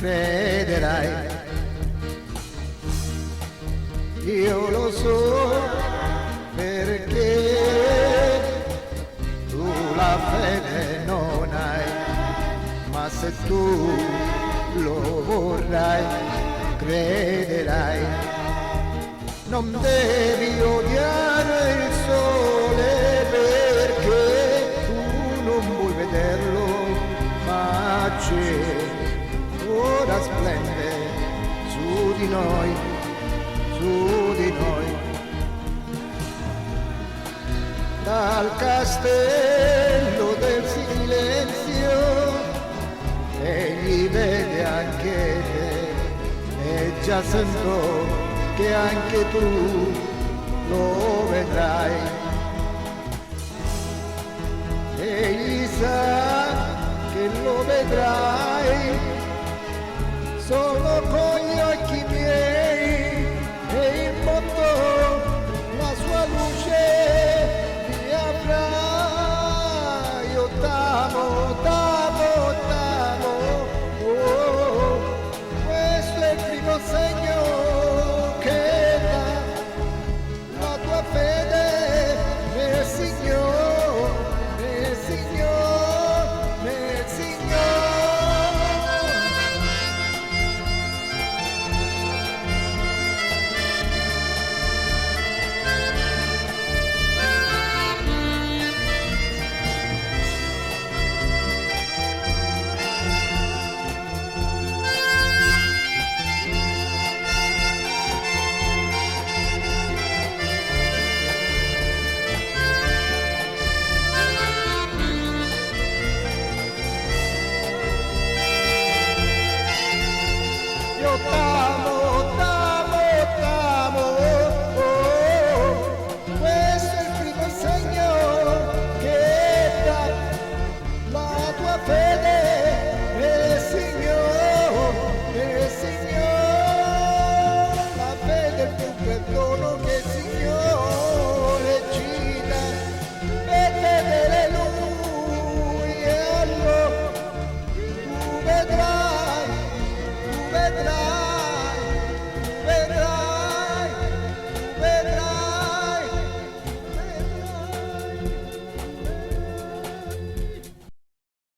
crederai. Io lo so perché tu la fede non hai, ma se tu lo vorrai, crederai. Non devi odiare il sole perché tu non vuoi vederlo, ma c'è, ora splende su di noi, su di noi. Dal castello del silenzio egli vede anche te e già sento che anche tu lo vedrai. Egli sa che lo vedrai solo